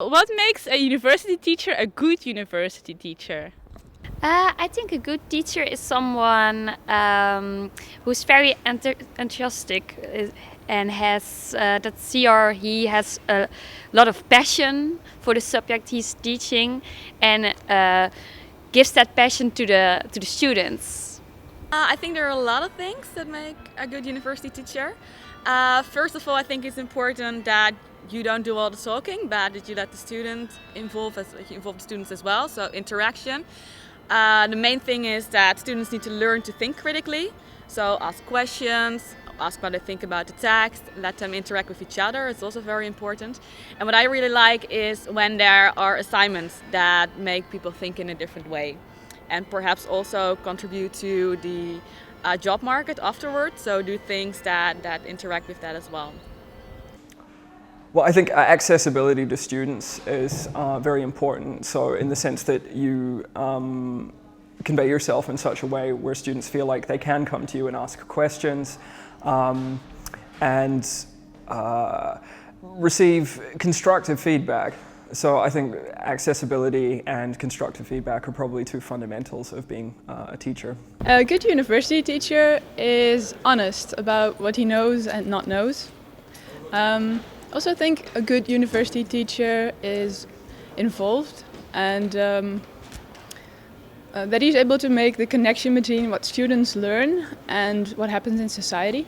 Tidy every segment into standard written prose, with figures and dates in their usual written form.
What makes a university teacher a good university teacher? I think a good teacher is someone who's very enthusiastic and has that she or he has a lot of passion for the subject he's teaching and gives that passion to the students. I think there are a lot of things that make a good university teacher. First of all, I think it's important that you don't do all the talking, but that you let the students involve the students as well. So interaction. The main thing is that students need to learn to think critically. So ask questions, ask what they think about the text, let them interact with each other. It's also very important. And what I really like is when there are assignments that make people think in a different way, and perhaps also contribute to the job market afterwards. So do things that interact with that as well. Well, I think accessibility to students is very important. So in the sense that you convey yourself in such a way where students feel like they can come to you and ask questions and receive constructive feedback. So I think accessibility and constructive feedback are probably two fundamentals of being a teacher. A good university teacher is honest about what he knows and not knows. Also think a good university teacher is involved and that he's able to make the connection between what students learn and what happens in society.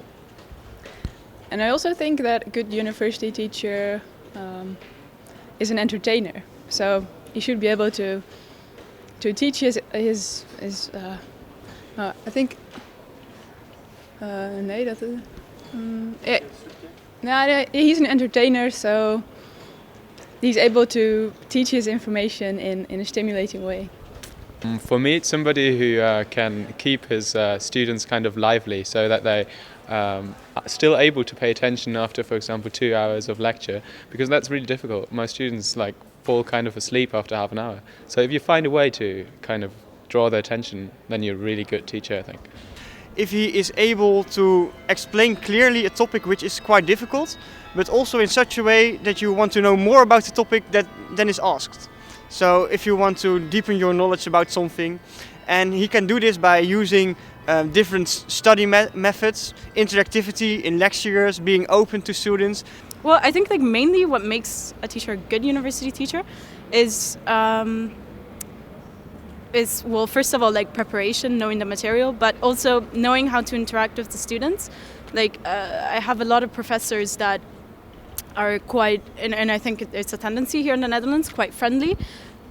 And I also think that a good university teacher is an entertainer. So he should be able to teach his I think nee, dat he's an entertainer, so he's able to teach his information in a stimulating way. For me, it's somebody who can keep his students kind of lively so that they are still able to pay attention after, for example, 2 hours of lecture, because that's really difficult. Most students fall kind of asleep after half an hour. So if you find a way to kind of draw their attention, then you're a really good teacher, I think. If he is able to explain clearly a topic which is quite difficult, but also in such a way that you want to know more about the topic than is asked. So if you want to deepen your knowledge about something, and he can do this by using different study methods, interactivity in lectures, being open to students. Well, I think mainly what makes a teacher a good university teacher is well, first of all, preparation, knowing the material, but also knowing how to interact with the students. I have a lot of professors that are quite, and I think it's a tendency here in the Netherlands, quite friendly.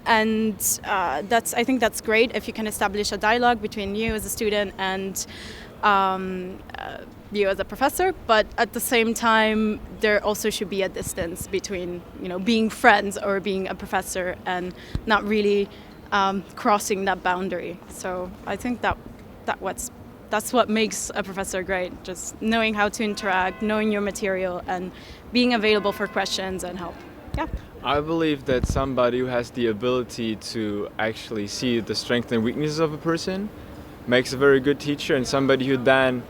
And I think that's great if you can establish a dialogue between you as a student and you as a professor. But at the same time, there also should be a distance between, being friends or being a professor and not really crossing that boundary. So I think that's what makes a professor great, just knowing how to interact, knowing your material, and being available for questions and help. Yeah. I believe that somebody who has the ability to actually see the strengths and weaknesses of a person makes a very good teacher, and somebody who then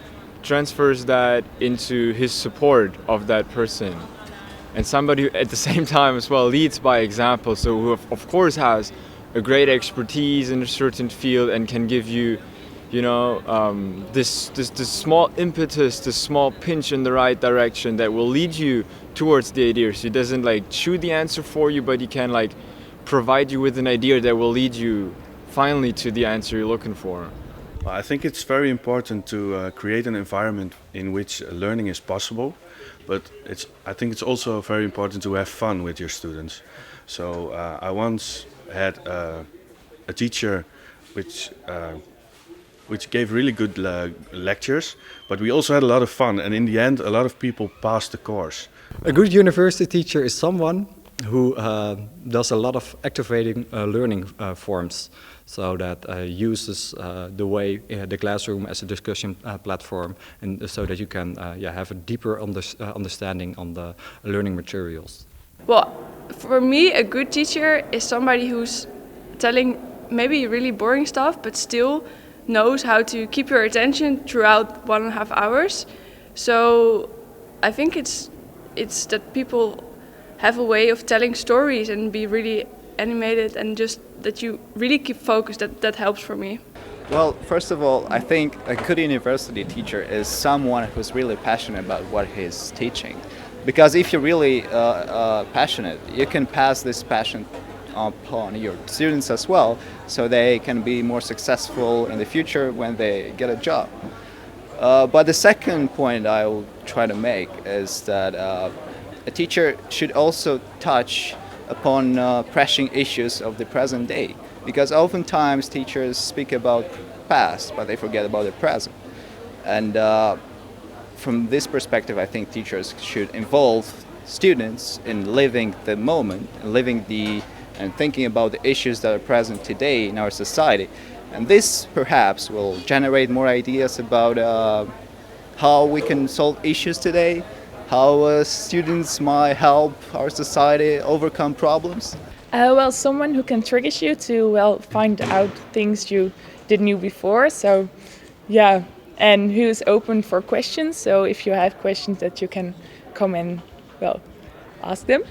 transfers that into his support of that person. And somebody who at the same time as well leads by example, so who of course has a great expertise in a certain field and can give you, this small impetus, this small pinch in the right direction that will lead you towards the idea. So he doesn't choose the answer for you, but he can provide you with an idea that will lead you finally to the answer you're looking for. I think it's very important to create an environment in which learning is possible, but I think it's also very important to have fun with your students. So I once had a teacher which gave really good lectures, but we also had a lot of fun, and in the end a lot of people passed the course. A good university teacher is someone who does a lot of activating learning forms, so that uses the classroom as a discussion platform, and so that you can have a deeper understanding on the learning materials. Well, for me, a good teacher is somebody who's telling maybe really boring stuff, but still knows how to keep your attention throughout 1.5 hours. So I think it's that people have a way of telling stories and be really animated, and just that you really keep focused. That helps for me. Well, first of all, I think a good university teacher is someone who's really passionate about what he's teaching. Because if you're really passionate, you can pass this passion upon your students as well, so they can be more successful in the future when they get a job. But the second point I will try to make is that a teacher should also touch upon pressing issues of the present day, because oftentimes teachers speak about past, but they forget about the present. And from this perspective, I think teachers should involve students in living the moment, and thinking about the issues that are present today in our society. And this perhaps will generate more ideas about how we can solve issues today, how students might help our society overcome problems. Well, someone who can trigger you to find out things you didn't know before. So, yeah, and who's open for questions. So if you have questions that you can come and ask them.